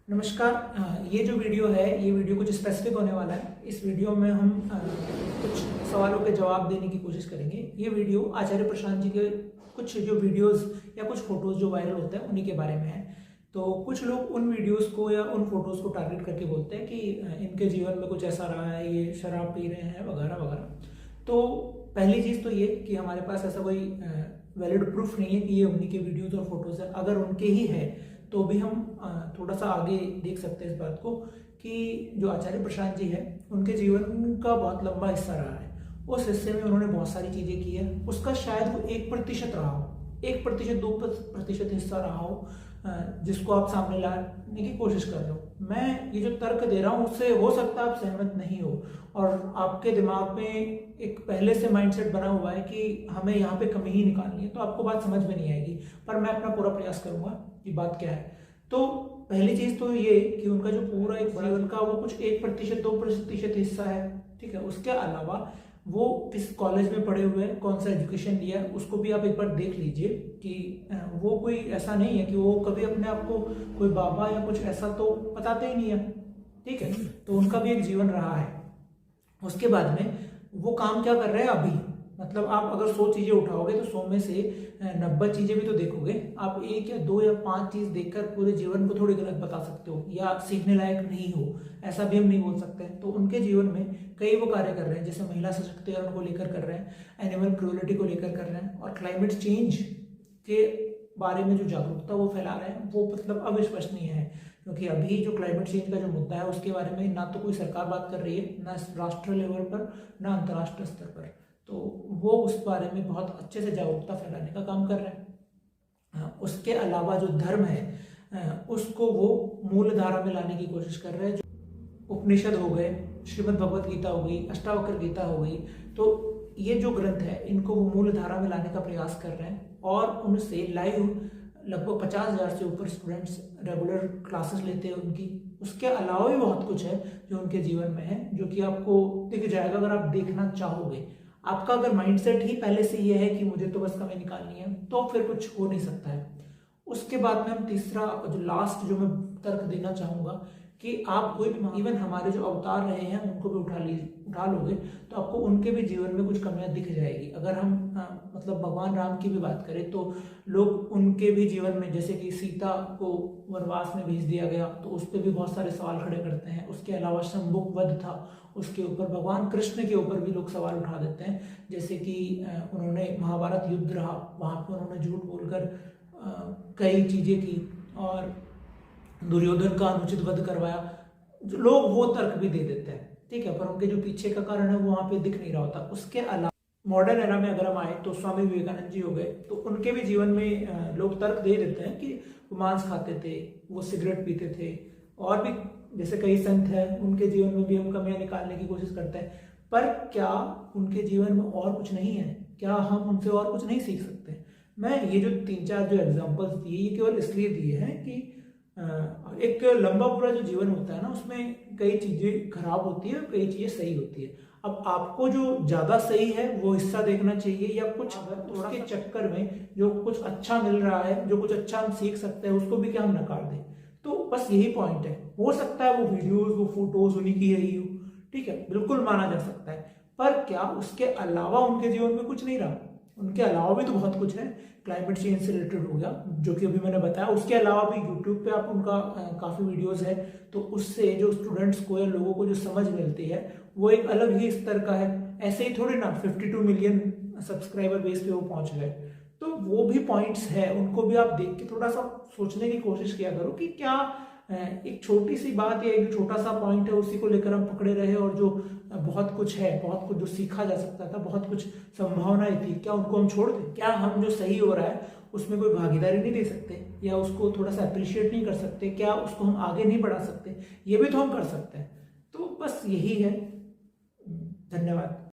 नमस्कार। ये जो वीडियो है ये वीडियो कुछ स्पेसिफिक होने वाला है। इस वीडियो में हम कुछ सवालों के जवाब देने की कोशिश करेंगे। ये वीडियो आचार्य प्रशांत जी के कुछ जो वीडियोस या कुछ फोटोज जो वायरल होते हैं उन्हीं के बारे में है। तो कुछ लोग उन वीडियोस को या उन फोटोज को टारगेट करके बोलते हैं कि इनके जीवन में कुछ ऐसा रहा है, ये शराब पी रहे हैं वगैरह वगैरह। तो पहली चीज़ तो ये कि हमारे पास ऐसा कोई वैलिड प्रूफ नहीं है कि ये उन्हीं के वीडियोज और फोटोज है। अगर उनके ही है तो भी हम थोड़ा सा आगे देख सकते हैं इस बात को कि जो आचार्य प्रशांत जी है उनके जीवन का बहुत लंबा हिस्सा रहा है। उस हिस्से में उन्होंने बहुत सारी चीज़ें की है। उसका शायद वो 1% रहा हो, 1% 2% हिस्सा रहा हो जिसको आप सामने लाने की कोशिश कर रहे हो। मैं ये जो तर्क दे रहा हूँ उससे हो सकता है आप सहमत नहीं हो और आपके दिमाग में एक पहले से माइंडसेट बना हुआ है कि हमें यहाँ पे कमी ही निकालनी है, तो आपको बात समझ में नहीं आएगी। पर मैं अपना पूरा प्रयास करूंगा कि बात क्या है। तो पहली चीज तो ये कि उनका जो पूरा एक जीवन का वो कुछ 1% 2% हिस्सा है, ठीक है। उसके अलावा वो किस कॉलेज में पढ़े हुए हैं, कौन सा एजुकेशन लिया है, उसको भी आप एक बार देख लीजिए कि वो कोई ऐसा नहीं है कि वो कभी अपने आप को कोई बाबा या कुछ ऐसा तो बताते ही नहीं है, ठीक है। तो उनका भी एक जीवन रहा है। उसके बाद में वो काम क्या कर रहे हैं अभी, मतलब आप अगर 100 चीजें उठाओगे तो 100 में से 90 चीजें भी तो देखोगे। आप 1 या 2 या 5 चीज देखकर पूरे जीवन को थोड़ी गलत बता सकते हो या सीखने लायक नहीं हो, ऐसा भी हम नहीं बोल सकते। तो उनके जीवन में कई वो कार्य कर रहे हैं, जैसे महिला सशक्तिकरण को लेकर कर रहे हैं, एनिमल क्रूरलिटी को लेकर कर रहे हैं और क्लाइमेट चेंज के बारे में जो जागरूकता वो फैला रहे हैं वो मतलब अविश्वसनीय है। क्योंकि अभी जो क्लाइमेट चेंज का जो मुद्दा है उसके बारे में ना तो कोई सरकार बात कर रही है, ना राष्ट्र लेवल पर, ना अंतर्राष्ट्रीय स्तर पर। तो वो उस बारे में बहुत अच्छे से जागरूकता फैलाने का काम कर रहे हैं। उसके अलावा जो धर्म है उसको वो मूल धारा में लाने की कोशिश कर रहे हैं। जो उपनिषद हो गए, श्रीमद् भगवत गीता हो गई, अष्टावक्र गीता हो गई, तो ये जो ग्रंथ है इनको वो मूल धारा में लाने का प्रयास कर रहे हैं और उनसे लाइव लगभग 50,000 से ऊपर स्टूडेंट्स रेगुलर क्लासेस लेते हैं उनकी। उसके अलावा भी बहुत कुछ है जो उनके जीवन में है, जो कि आपको दिख जाएगा अगर आप देखना चाहोगे। आपका अगर माइंडसेट ही पहले से ये है कि मुझे तो बस कमी निकालनी है तो फिर कुछ हो नहीं सकता है। उसके बाद में हम तीसरा जो लास्ट जो मैं तर्क देना चाहूंगा कि आप कोई इवन हमारे जो अवतार रहे हैं उनको भी उठा लोगे तो आपको उनके भी जीवन में कुछ कमियां दिख जाएगी। अगर हम मतलब भगवान राम की भी बात करें तो लोग उनके भी जीवन में, जैसे कि सीता को वनवास में भेज दिया गया तो उस पर भी बहुत सारे सवाल खड़े करते हैं। उसके अलावा शंभुक वध था, उसके ऊपर भगवान कृष्ण के ऊपर भी लोग सवाल उठा देते हैं। जैसे कि उन्होंने महाभारत युद्ध रहा, वहां पर उन्होंने झूठ बोलकर कई चीजें की और दुर्योधन का अनुचित वध करवाया। जो लोग वो तर्क भी दे देते हैं, ठीक है, पर उनके जो पीछे का कारण है वो वहां पे दिख नहीं रहा होता। उसके अलावा मॉडर्न एरा में अगर हम आए तो स्वामी विवेकानंद जी हो गए, तो उनके भी जीवन में लोग तर्क दे देते हैं कि वो मांस खाते थे, वो सिगरेट पीते थे और भी जैसे कई संत हैं उनके जीवन में भी हम कमियां निकालने की कोशिश करते हैं। पर क्या उनके जीवन में और कुछ नहीं है? क्या हम उनसे और कुछ नहीं सीख सकते? मैं ये जो 3-4 जो एग्जाम्पल्स दिए ये केवल इसलिए दिए हैं कि एक लंबा पूरा जो जीवन होता है ना उसमें कई चीजें खराब होती है और कई चीजें सही होती है। अब आपको जो ज्यादा सही है वो हिस्सा देखना चाहिए या कुछ थोड़ा के चक्कर में जो कुछ अच्छा मिल रहा है, जो कुछ अच्छा हम सीख सकते हैं उसको भी क्या हम नकार दें। तो बस यही पॉइंट है। हो सकता है वो वीडियोस वो फोटोज उन्हीं की रही हो, ठीक है, बिल्कुल माना जा सकता है। पर क्या उसके अलावा उनके जीवन में कुछ नहीं रहा? उनके अलावा भी तो बहुत कुछ है। क्लाइमेट चेंज से रिलेटेड हो गया जो कि अभी मैंने बताया। उसके अलावा भी यूट्यूब पे आप उनका काफी वीडियोस है, तो उससे जो स्टूडेंट्स को या लोगों को जो समझ मिलती है वो एक अलग ही स्तर का है। ऐसे ही थोड़ी ना 52 मिलियन सब्सक्राइबर बेस पे वो पहुंच गए। तो वो भी पॉइंट्स है, उनको भी आप देख के थोड़ा सा सोचने की कोशिश किया करो कि क्या एक छोटी सी बात या एक छोटा सा पॉइंट है उसी को लेकर हम पकड़े रहे और जो बहुत कुछ है, बहुत कुछ जो सीखा जा सकता था, बहुत कुछ संभावनाएं थी, क्या उनको हम छोड़ दें? क्या हम जो सही हो रहा है उसमें कोई भागीदारी नहीं दे सकते या उसको थोड़ा सा अप्रिशिएट नहीं कर सकते? क्या उसको हम आगे नहीं बढ़ा सकते? ये भी तो हम कर सकते हैं। तो बस यही है। धन्यवाद।